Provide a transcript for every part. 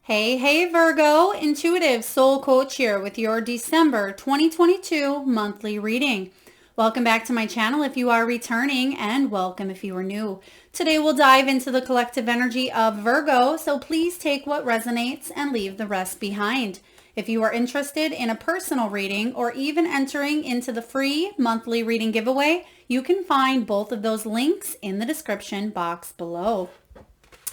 Hey, Virgo, intuitive soul coach here with your December 2022 monthly reading. Welcome back to my channel if you are returning, and welcome if you are new. Today we'll dive into the collective energy of Virgo, so please take what resonates and leave the rest behind. If you are interested in a personal reading or even entering into the free monthly reading giveaway, you can find both of those links in the description box below.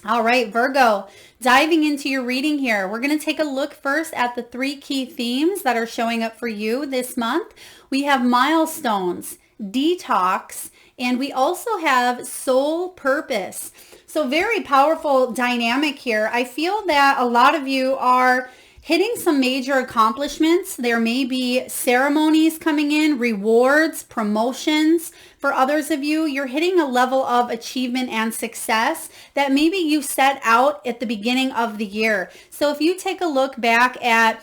All right, Virgo, diving into your reading here, we're going to take a look first at the three key themes that are showing up for you this month. We have milestones, detox, and we also have soul purpose. So very powerful dynamic here. I feel that a lot of you are hitting some major accomplishments. There may be ceremonies coming in, rewards, promotions. For others of you, you're hitting a level of achievement and success that maybe you set out at the beginning of the year. So if you take a look back at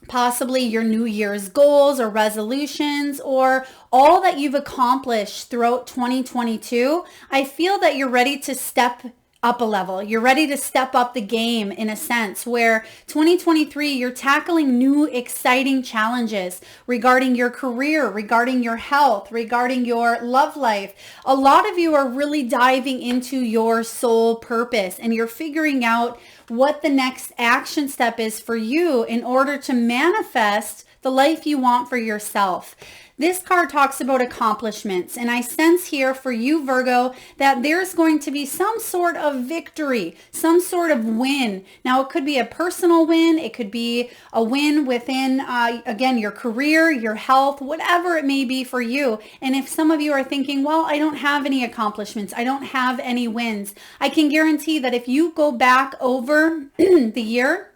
possibly your New Year's goals or resolutions or all that you've accomplished throughout 2022, I feel that you're ready to step up a level. You're ready to step up the game in a sense where 2023, you're tackling new exciting challenges regarding your career, regarding your health, regarding your love life. A lot of you are really diving into your soul purpose and you're figuring out what the next action step is for you in order to manifest the life you want for yourself. This card talks about accomplishments, and I sense here for you, Virgo, that there's going to be some sort of victory, some sort of win. Now, it could be a personal win. It could be a win within, again, your career, your health, whatever it may be for you. And if some of you are thinking, well, I don't have any accomplishments, I don't have any wins, I can guarantee that if you go back over the year,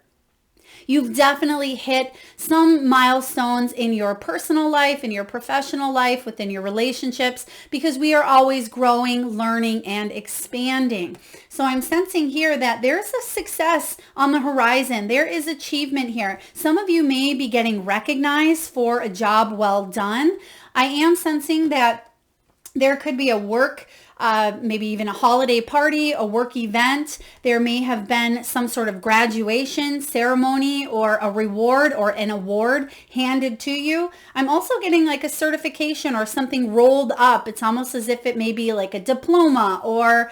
you've definitely hit some milestones in your personal life, in your professional life, within your relationships, because we are always growing, learning, and expanding. So I'm sensing here that there's a success on the horizon. There is achievement here. Some of you may be getting recognized for a job well done. I am sensing that there could be a work maybe even a holiday party, a work event. There may have been some sort of graduation ceremony or a reward or an award handed to you. I'm also getting like a certification or something rolled up. It's almost as if it may be like a diploma or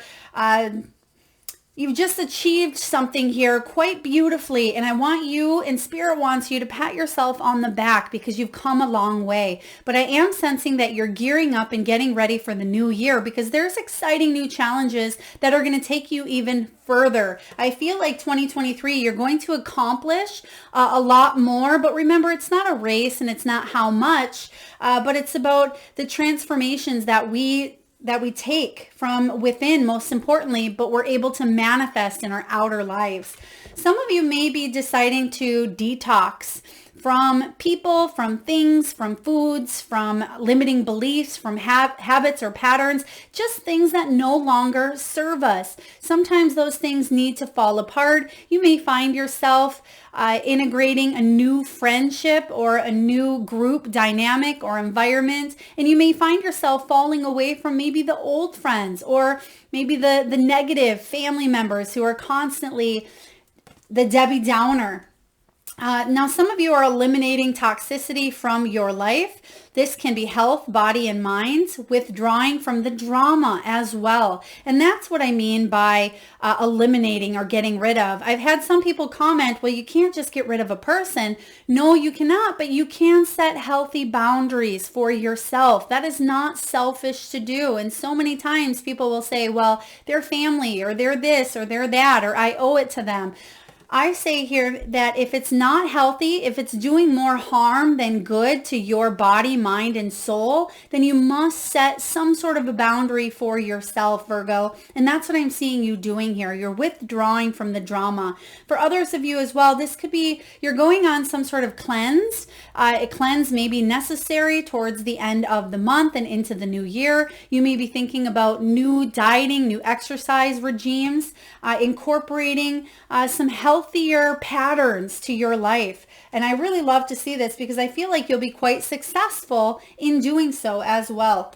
you've just achieved something here quite beautifully. And I want you, and Spirit wants you to pat yourself on the back because you've come a long way. But I am sensing that you're gearing up and getting ready for the new year because there's exciting new challenges that are going to take you even further. I feel like 2023, you're going to accomplish a lot more. But remember, it's not a race and it's not how much, but it's about the transformations that we take from within, most importantly, but we're able to manifest in our outer lives. Some of you may be deciding to detox from people, from things, from foods, from limiting beliefs, from habits or patterns, just things that no longer serve us. Sometimes those things need to fall apart. You may find yourself integrating a new friendship or a new group dynamic or environment, and you may find yourself falling away from maybe the old friends or maybe the negative family members who are constantly the Debbie Downer. Now, some of you are eliminating toxicity from your life. This can be health, body, and mind, withdrawing from the drama as well. And that's what I mean by eliminating or getting rid of. I've had some people comment, well, you can't just get rid of a person. No, you cannot, but you can set healthy boundaries for yourself. That is not selfish to do. And so many times people will say, well, they're family or they're this or they're that, or I owe it to them. I say here that if it's not healthy, if it's doing more harm than good to your body, mind, and soul, then you must set some sort of a boundary for yourself, Virgo. And that's what I'm seeing you doing here. You're withdrawing from the drama. For others of you as well, this could be you're going on some sort of cleanse. A cleanse may be necessary towards the end of the month and into the new year. You may be thinking about new dieting, new exercise regimes, incorporating some healthier patterns to your life. And I really love to see this because I feel like you'll be quite successful in doing so as well.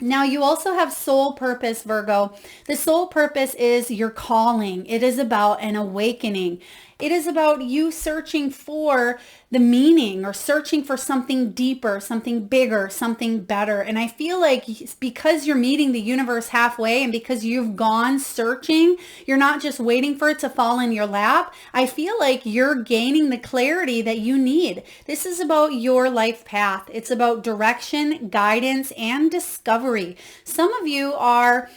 Now you also have soul purpose, Virgo. The soul purpose is your calling. It is about an awakening. It is about you searching for the meaning or searching for something deeper, something bigger, something better. And I feel like because you're meeting the universe halfway and because you've gone searching, you're not just waiting for it to fall in your lap. I feel like you're gaining the clarity that you need. This is about your life path. It's about direction, guidance, and discovery. Some of you are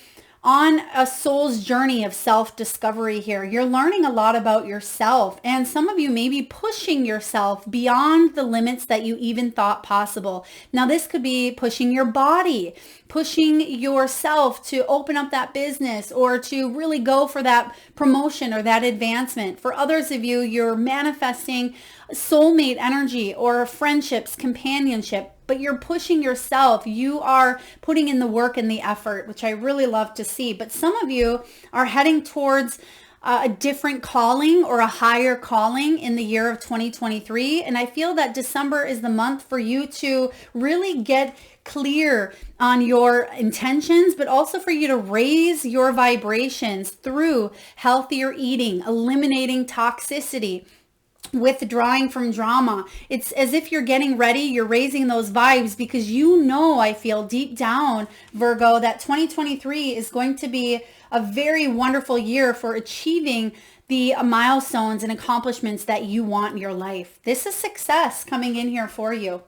on a soul's journey of self-discovery here. You're learning a lot about yourself, and some of you may be pushing yourself beyond the limits that you even thought possible. Now, this could be pushing your body, pushing yourself to open up that business or to really go for that promotion or that advancement. For others of you, you're manifesting soulmate energy or friendships, companionship, but you're pushing yourself. You are putting in the work and the effort, which I really love to see. But some of you are heading towards a different calling or a higher calling in the year of 2023. And I feel that December is the month for you to really get clear on your intentions, but also for you to raise your vibrations through healthier eating, eliminating toxicity, withdrawing from drama. It's as if you're getting ready, you're raising those vibes because you know, I feel deep down, Virgo, that 2023 is going to be a very wonderful year for achieving the milestones and accomplishments that you want in your life. This is success coming in here for you.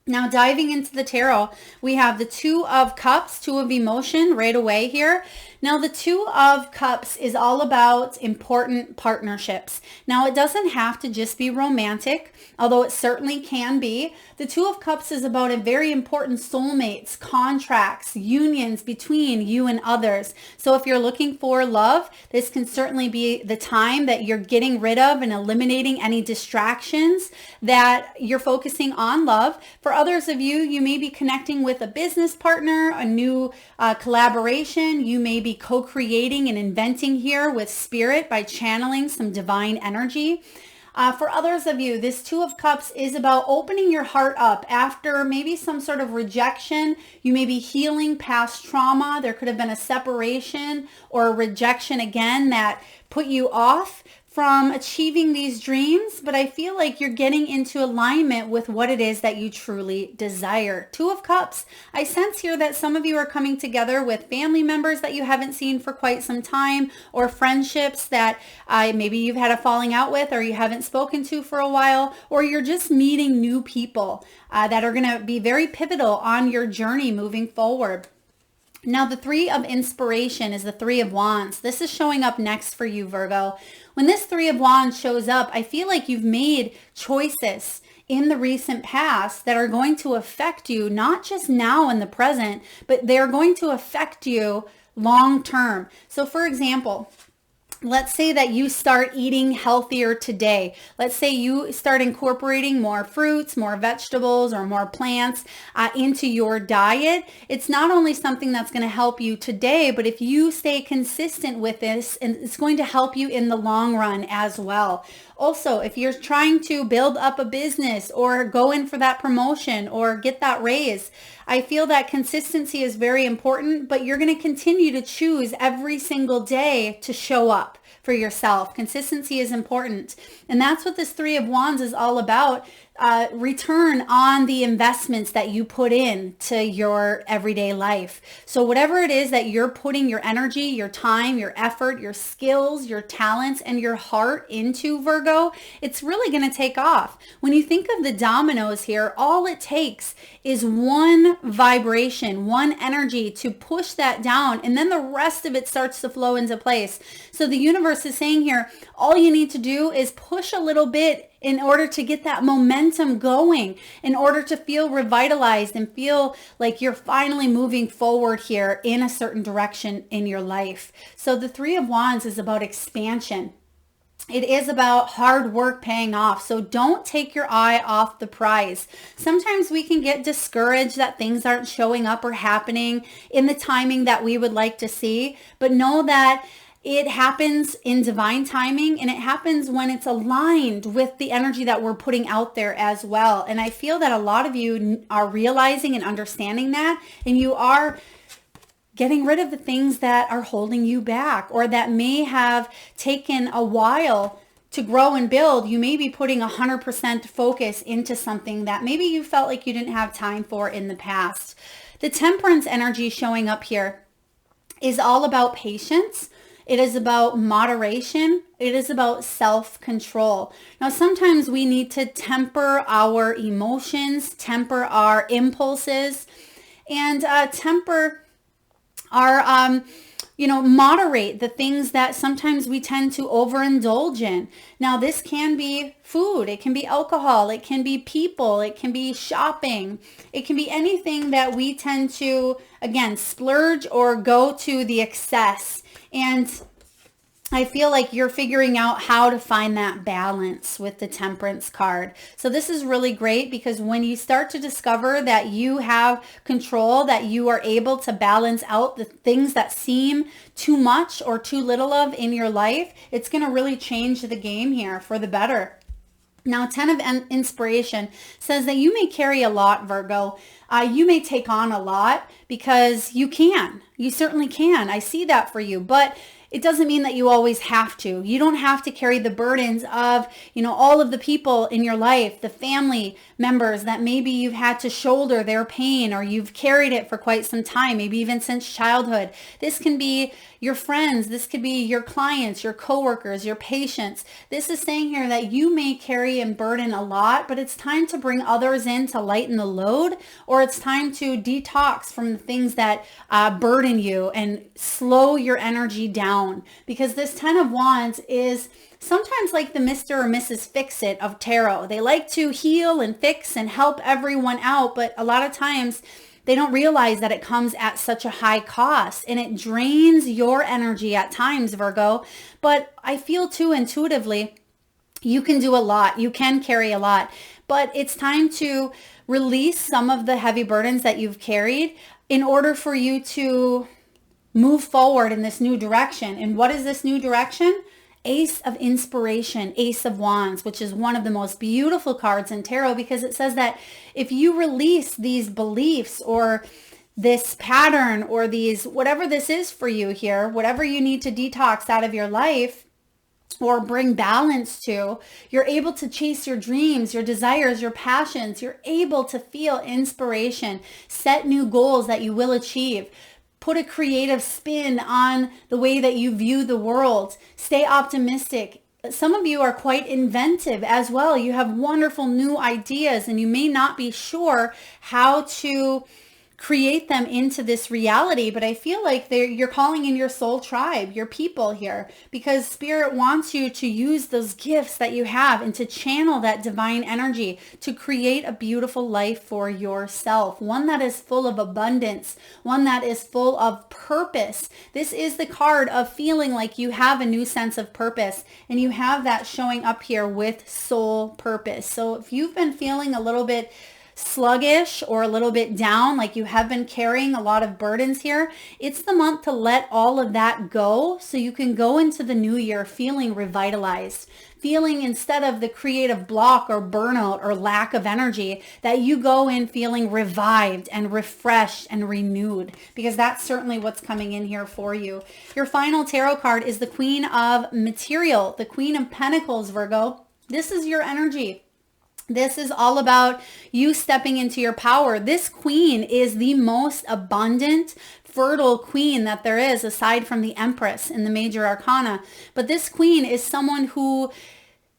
Now, diving into the tarot, we have the Two of Cups, Two of Emotion right away here. Now, the Two of Cups is all about important partnerships. Now, it doesn't have to just be romantic, although it certainly can be. The Two of Cups is about a very important soulmates, contracts, unions between you and others. So if you're looking for love, this can certainly be the time that you're getting rid of and eliminating any distractions, that you're focusing on love. For others of you, you may be connecting with a business partner, a new collaboration. You may be co-creating and inventing here with spirit by channeling some divine energy. For others of you, this Two of Cups is about opening your heart up after maybe some sort of rejection. You may be healing past trauma. There could have been a separation or a rejection again that put you off from achieving these dreams, but I feel like you're getting into alignment with what it is that you truly desire. Two of Cups, I sense here that some of you are coming together with family members that you haven't seen for quite some time, or friendships that maybe you've had a falling out with or you haven't spoken to for a while, or you're just meeting new people that are going to be very pivotal on your journey moving forward. Now, the Three of Inspiration is the Three of Wands. This is showing up next for you, Virgo. When this Three of Wands shows up, I feel like you've made choices in the recent past that are going to affect you, not just now in the present, but they're going to affect you long term. So for example, let's say that you start eating healthier today. Let's say you start incorporating more fruits, more vegetables, or more plants into your diet. It's not only something that's going to help you today, but if you stay consistent with this, and it's going to help you in the long run as well. Also, if you're trying to build up a business or go in for that promotion or get that raise, I feel that consistency is very important, but you're going to continue to choose every single day to show up for yourself. Consistency is important. And that's what this Three of Wands is all about. Return on the investments that you put in to your everyday life. So whatever it is that you're putting your energy, your time, your effort, your skills, your talents, and your heart into, Virgo, it's really going to take off. When you think of the dominoes here, all it takes is one vibration, one energy to push that down, and then the rest of it starts to flow into place. So the universe is saying here, all you need to do is push a little bit in order to get that momentum going, in order to feel revitalized and feel like you're finally moving forward here in a certain direction in your life. So the Three of Wands is about expansion. It is about hard work paying off. So don't take your eye off the prize. Sometimes we can get discouraged that things aren't showing up or happening in the timing that we would like to see, but know that it happens in divine timing, and it happens when it's aligned with the energy that we're putting out there as well. And I feel that a lot of you are realizing and understanding that, and you are getting rid of the things that are holding you back or that may have taken a while to grow and build. You may be putting 100% focus into something that maybe you felt like you didn't have time for in the past. The temperance energy showing up here is all about patience. It is about moderation. It is about self-control. Now, sometimes we need to temper our emotions, temper our impulses, and temper our, moderate the things that sometimes we tend to overindulge in. Now, this can be food, it can be alcohol, it can be people, it can be shopping, it can be anything that we tend to, again, splurge or go to the excess. And I feel like you're figuring out how to find that balance with the temperance card. So this is really great because when you start to discover that you have control, that you are able to balance out the things that seem too much or too little of in your life, it's going to really change the game here for the better. Now, 10 of inspiration says that you may carry a lot, Virgo. You may take on a lot because you can. You certainly can. I see that for you. But it doesn't mean that you always have to. You don't have to carry the burdens of, all of the people in your life, the family members that maybe you've had to shoulder their pain or you've carried it for quite some time, maybe even since childhood. This can be your friends. This could be your clients, your coworkers, your patients. This is saying here that you may carry and burden a lot, but it's time to bring others in to lighten the load, or it's time to detox from the things that burden you and slow your energy down. Because this 10 of Wands is sometimes like the Mr. or Mrs. Fix-It of tarot. They like to heal and fix and help everyone out, but a lot of times they don't realize that it comes at such a high cost and it drains your energy at times, Virgo. But I feel too intuitively, you can do a lot. You can carry a lot, but it's time to release some of the heavy burdens that you've carried in order for you to move forward in this new direction. And what is this new direction? Ace of Inspiration, Ace of Wands, which is one of the most beautiful cards in tarot because it says that if you release these beliefs or this pattern or these, whatever this is for you here, whatever you need to detox out of your life or bring balance to, you're able to chase your dreams, your desires, your passions. You're able to feel inspiration, set new goals that you will achieve. Put a creative spin on the way that you view the world. Stay optimistic. Some of you are quite inventive as well. You have wonderful new ideas and you may not be sure how to create them into this reality, but I feel like you're calling in your soul tribe, your people here, because Spirit wants you to use those gifts that you have and to channel that divine energy to create a beautiful life for yourself, one that is full of abundance, one that is full of purpose. This is the card of feeling like you have a new sense of purpose, and you have that showing up here with soul purpose. So if you've been feeling a little bit sluggish or a little bit down, like you have been carrying a lot of burdens here, it's the month to let all of that go so you can go into the new year feeling revitalized, feeling, instead of the creative block or burnout or lack of energy, that you go in feeling revived and refreshed and renewed, because that's certainly what's coming in here for you. Your final tarot card is the Queen of Material, the Queen of Pentacles, Virgo. This is your energy. This is all about you stepping into your power. This queen is the most abundant, fertile queen that there is, aside from the Empress in the major arcana. But this queen is someone who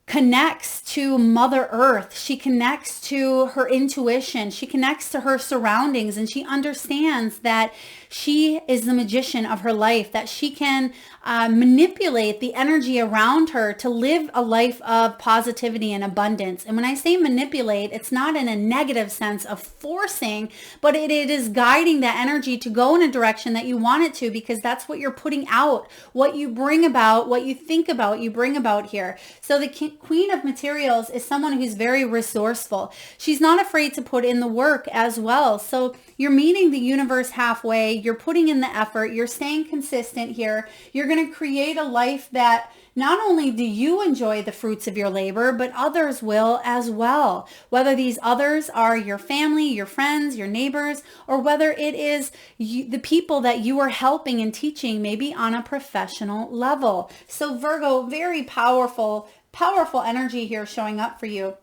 connects to Mother Earth. She connects to her intuition. She connects to her surroundings, and she understands that she is the magician of her life, that she can manipulate the energy around her to live a life of positivity and abundance. And when I say manipulate, it's not in a negative sense of forcing, but it is guiding that energy to go in a direction that you want it to, because that's what you're putting out, what you bring about, what you think about, you bring about here. So the Queen of Materials is someone who's very resourceful. She's not afraid to put in the work as well. So you're meeting the universe halfway. You're putting in the effort. You're staying consistent here. You're going to create a life that Not only do you enjoy the fruits of your labor, but others will as well. Whether these others are your family, your friends, your neighbors, or whether it is the people that you are helping and teaching, maybe on a professional level. So Virgo, very powerful energy here showing up for you.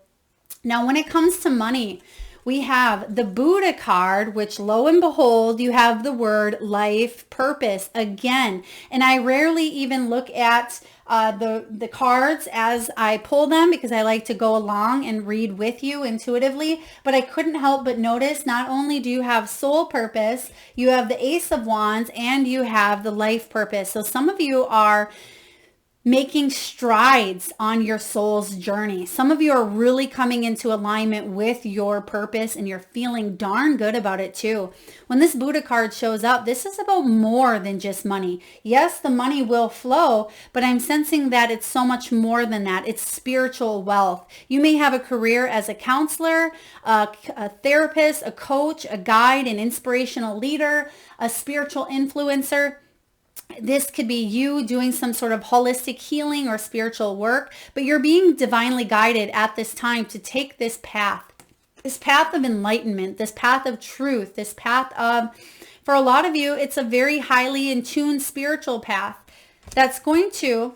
Now, when it comes to money, we have the Buddha card, which lo and behold, you have the word life purpose again. And I rarely even look at the cards as I pull them because I like to go along and read with you intuitively. But I couldn't help but notice not only do you have soul purpose, you have the Ace of Wands, and you have the life purpose. So some of you are making strides on your soul's journey. Some of you are really coming into alignment with your purpose and you're feeling darn good about it too. When this Buddha card shows up, this is about more than just money. Yes, the money will flow, but I'm sensing that it's so much more than that. It's spiritual wealth. You may have a career as a counselor, a therapist, a coach, a guide, an inspirational leader, a spiritual influencer. This could be you doing some sort of holistic healing or spiritual work, but you're being divinely guided at this time to take this path of enlightenment, this path of truth, this path of, for a lot of you, it's a very highly in tune spiritual path that's going to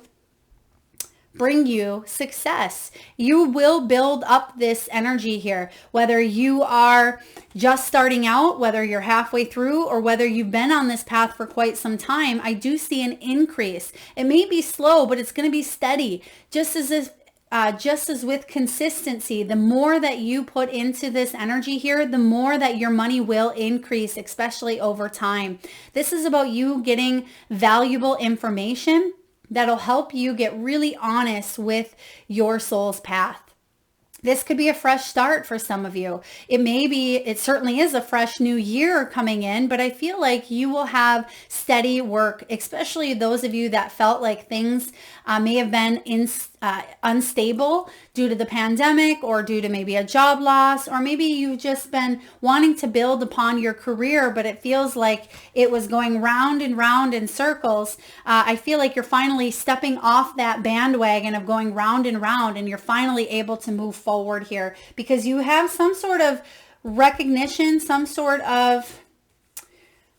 bring you success. You will build up this energy here, whether you are just starting out, whether you're halfway through, or whether you've been on this path for quite some time. I do see an increase. It may be slow, but it's going to be steady. Just as with consistency, the more that you put into this energy here, the more that your money will increase, especially over time. This is about you getting valuable information that'll help you get really honest with your soul's path. This could be a fresh start for some of you. It certainly is a fresh new year coming in, but I feel like you will have steady work, especially those of you that felt like things may have been unstable due to the pandemic or due to maybe a job loss, or maybe you've just been wanting to build upon your career, but it feels like it was going round and round in circles. I feel like you're finally stepping off that bandwagon of going round and round, and you're finally able to move forward here because you have some sort of recognition, some sort of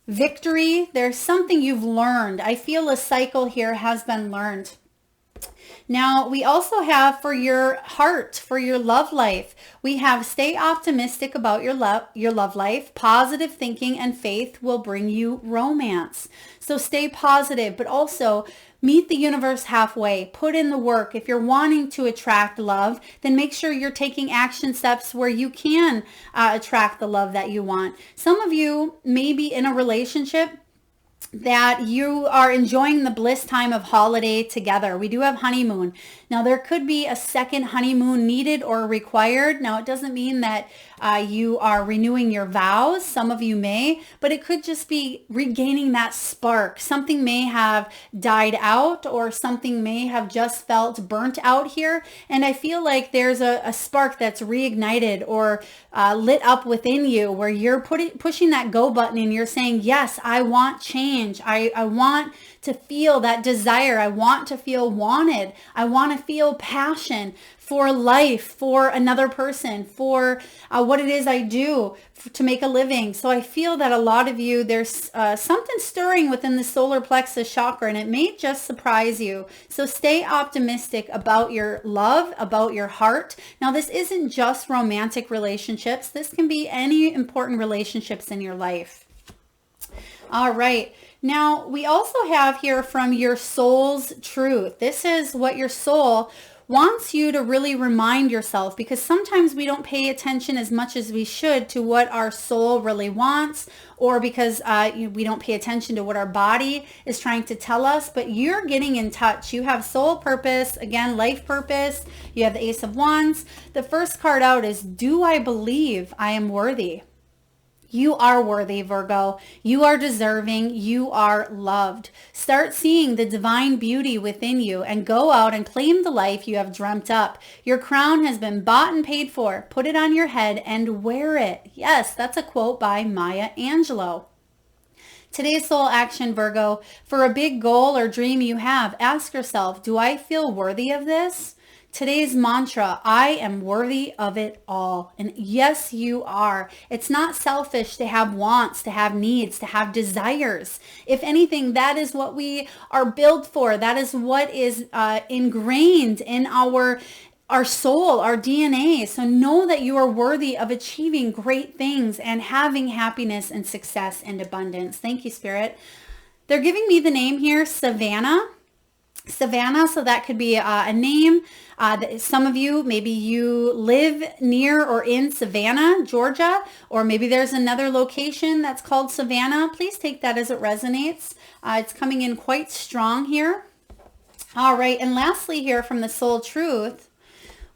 victory. There's something you've learned. I feel a cycle here has been learned. Now, we also have for your heart, for your love life, we have stay optimistic about your love life. Positive thinking and faith will bring you romance. So stay positive, but also meet the universe halfway. Put in the work. If you're wanting to attract love, then make sure you're taking action steps where you can attract the love that you want. Some of you may be in a relationship that you are enjoying the bliss time of holiday together. We do have honeymoon. Now, there could be a second honeymoon needed or required. Now, it doesn't mean that you are renewing your vows. Some of you may, but it could just be regaining that spark. Something may have died out or something may have just felt burnt out here. And I feel like there's a spark that's reignited or lit up within you where you're pushing that go button and you're saying, yes, I want change. I want to feel that desire. I want to feel wanted. I want to feel passion for life, for another person, for what it is I do to make a living. So I feel that a lot of you, there's something stirring within the solar plexus chakra, and it may just surprise you. So stay optimistic about your love, about your heart. Now, this isn't just romantic relationships. This can be any important relationships in your life. All right. Now, we also have here from your soul's truth. This is what your soul wants you to really remind yourself, because sometimes we don't pay attention as much as we should to what our soul really wants, or because we don't pay attention to what our body is trying to tell us. But you're getting in touch. You have soul purpose, again, life purpose. You have the Ace of Wands. The first card out is, do I believe I am worthy? You are worthy, Virgo. You are deserving. You are loved. Start seeing the divine beauty within you and go out and claim the life you have dreamt up. Your crown has been bought and paid for. Put it on your head and wear it. Yes, that's a quote by Maya Angelou. Today's soul action, Virgo, for a big goal or dream you have, ask yourself, do I feel worthy of this? Today's mantra, I am worthy of it all. And yes, you are. It's not selfish to have wants, to have needs, to have desires. If anything, that is what we are built for. That is what is ingrained in our soul, our DNA. So know that you are worthy of achieving great things and having happiness and success and abundance. Thank you, Spirit. They're giving me the name here, Savannah. Savannah, so that could be a name. Some of you, maybe you live near or in Savannah, Georgia, or maybe there's another location that's called Savannah. Please take that as it resonates. It's coming in quite strong here. All right, and lastly here from the Soul Truth,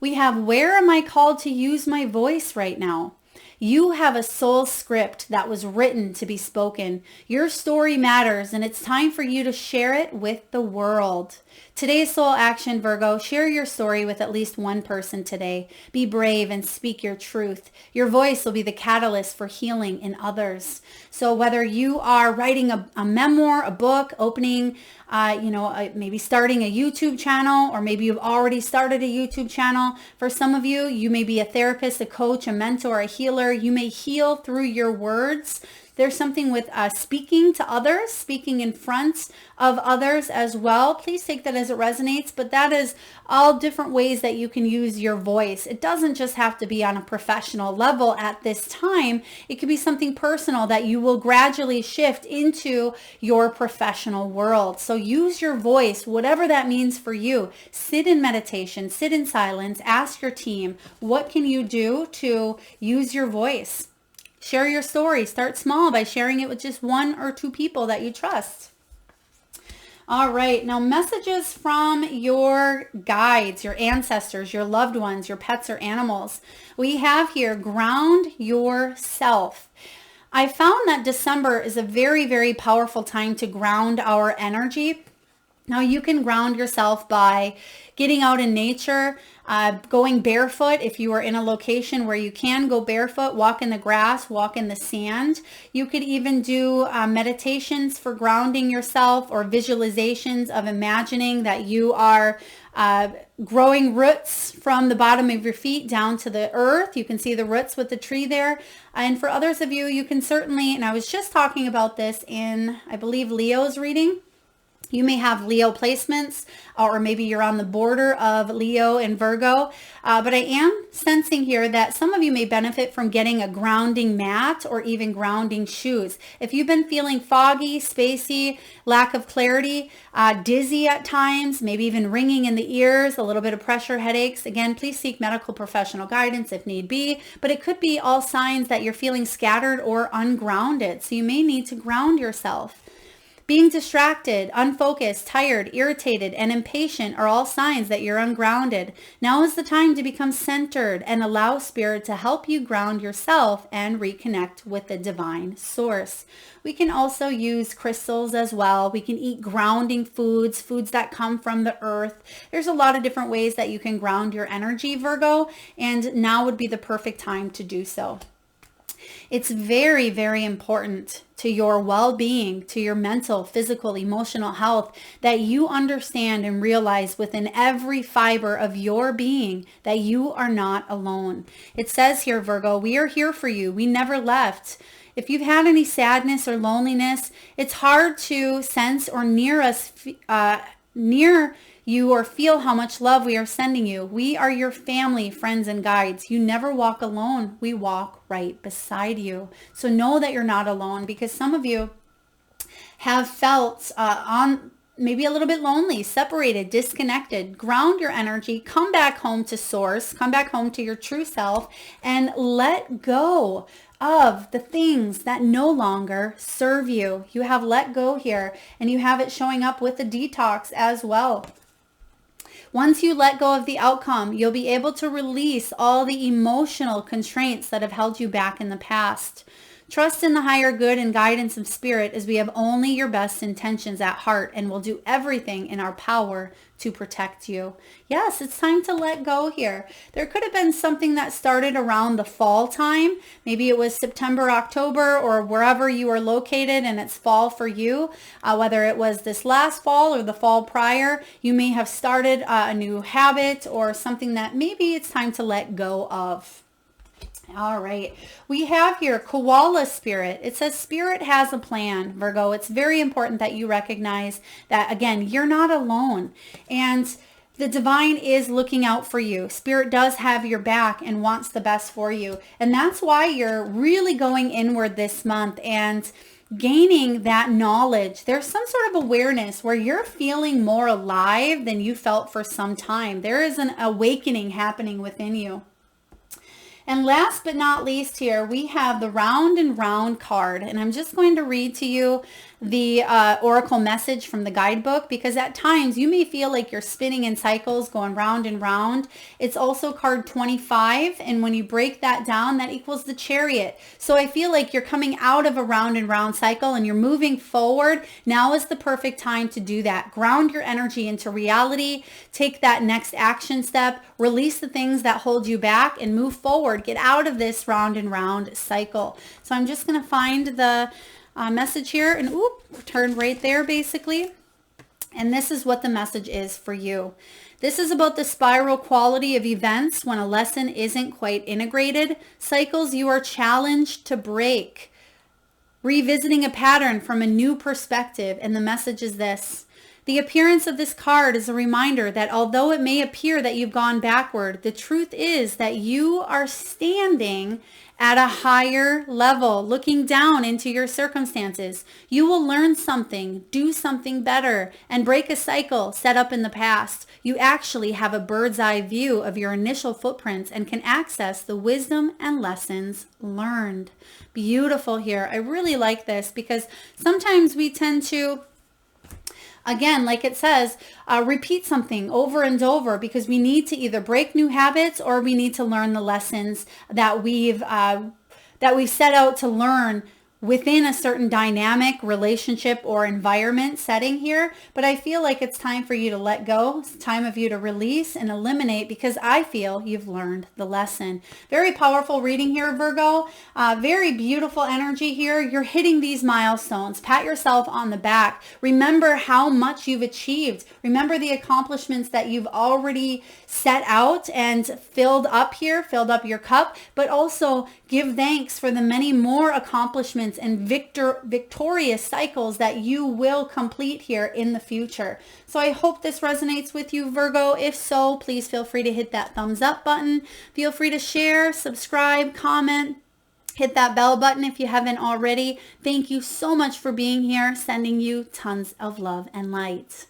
we have, where am I called to use my voice right now? You have a soul script that was written to be spoken. Your story matters, and it's time for you to share it with the world. Today's soul action, Virgo, share your story with at least one person today. Be brave and speak your truth. Your voice will be the catalyst for healing in others. So whether you are writing a memoir, a book, opening, maybe starting a YouTube channel, or maybe you've already started a YouTube channel. For some of you, you may be a therapist, a coach, a mentor, a healer. You may heal through your words. There's something with speaking to others, speaking in front of others as well. Please take that as it resonates, but that is all different ways that you can use your voice. It doesn't just have to be on a professional level at this time. It could be something personal that you will gradually shift into your professional world. So use your voice, whatever that means for you. Sit in meditation, sit in silence, ask your team, what can you do to use your voice? Share your story. Start small by sharing it with just one or two people that you trust. All right. Now, messages from your guides, your ancestors, your loved ones, your pets or animals. We have here, ground yourself. I found that December is a very, very powerful time to ground our energy. Now, you can ground yourself by getting out in nature, going barefoot if you are in a location where you can go barefoot, walk in the grass, walk in the sand. You could even do meditations for grounding yourself, or visualizations of imagining that you are growing roots from the bottom of your feet down to the earth. You can see the roots with the tree there. And for others of you, you can certainly, and I was just talking about this in, I believe, Leo's reading. You may have Leo placements, or maybe you're on the border of Leo and Virgo. But I am sensing here that some of you may benefit from getting a grounding mat or even grounding shoes. If you've been feeling foggy, spacey, lack of clarity, dizzy at times, maybe even ringing in the ears, a little bit of pressure, headaches, again, please seek medical professional guidance if need be. But it could be all signs that you're feeling scattered or ungrounded. So you may need to ground yourself. Being distracted, unfocused, tired, irritated, and impatient are all signs that you're ungrounded. Now is the time to become centered and allow Spirit to help you ground yourself and reconnect with the divine source. We can also use crystals as well. We can eat grounding foods, foods that come from the earth. There's a lot of different ways that you can ground your energy, Virgo, and now would be the perfect time to do so. It's very, very important to your well-being, to your mental, physical, emotional health, that you understand and realize within every fiber of your being that you are not alone. It says here, Virgo, we are here for you. We never left. If you've had any sadness or loneliness, it's hard to sense or near you or feel how much love we are sending you. We are your family, friends, and guides. You never walk alone. We walk right beside you. So know that you're not alone, because some of you have felt maybe a little bit lonely, separated, disconnected. Ground your energy. Come back home to source. Come back home to your true self and let go of the things that no longer serve you. You have let go here, and you have it showing up with the detox as well. Once you let go of the outcome, you'll be able to release all the emotional constraints that have held you back in the past. Trust in the higher good and guidance of spirit, as we have only your best intentions at heart and will do everything in our power to protect you. Yes, it's time to let go here. There could have been something that started around the fall time. Maybe it was September, October, or wherever you are located and it's fall for you. Whether it was this last fall or the fall prior, you may have started a new habit or something that maybe it's time to let go of. All right. We have here koala spirit. It says spirit has a plan, Virgo. It's very important that you recognize that, again, you're not alone. And the divine is looking out for you. Spirit does have your back and wants the best for you. And that's why you're really going inward this month and gaining that knowledge. There's some sort of awareness where you're feeling more alive than you felt for some time. There is an awakening happening within you. And last but not least here, we have the round and round card. And I'm just going to read to you the oracle message from the guidebook, because at times you may feel like you're spinning in cycles going round and round. It's also card 25. And when you break that down, that equals the Chariot. So I feel like you're coming out of a round and round cycle and you're moving forward. Now is the perfect time to do that. Ground your energy into reality. Take that next action step. Release the things that hold you back and move forward. Get out of this round and round cycle. So I'm just going to find the message here and turn right there basically. And this is what the message is for you. This is about the spiral quality of events when a lesson isn't quite integrated. Cycles you are challenged to break. Revisiting a pattern from a new perspective. And the message is this. The appearance of this card is a reminder that although it may appear that you've gone backward, the truth is that you are standing at a higher level, looking down into your circumstances. You will learn something, do something better, and break a cycle set up in the past. You actually have a bird's eye view of your initial footprints and can access the wisdom and lessons learned. Beautiful here. I really like this because sometimes we tend to, again, like it says, repeat something over and over because we need to either break new habits or we need to learn the lessons that we've set out to learn within a certain dynamic relationship or environment setting here. But I feel like it's time for you to let go. It's time of you to release and eliminate because I feel you've learned the lesson. Very powerful reading here, Virgo. Very beautiful energy here. You're hitting these milestones. Pat yourself on the back. Remember how much you've achieved. Remember the accomplishments that you've already set out and filled up your cup, but also give thanks for the many more accomplishments and victorious cycles that you will complete here in the future. So I hope this resonates with you, Virgo. If so, please feel free to hit that thumbs up button. Feel free to share, subscribe, comment, hit that bell button if you haven't already. Thank you so much for being here. Sending you tons of love and light.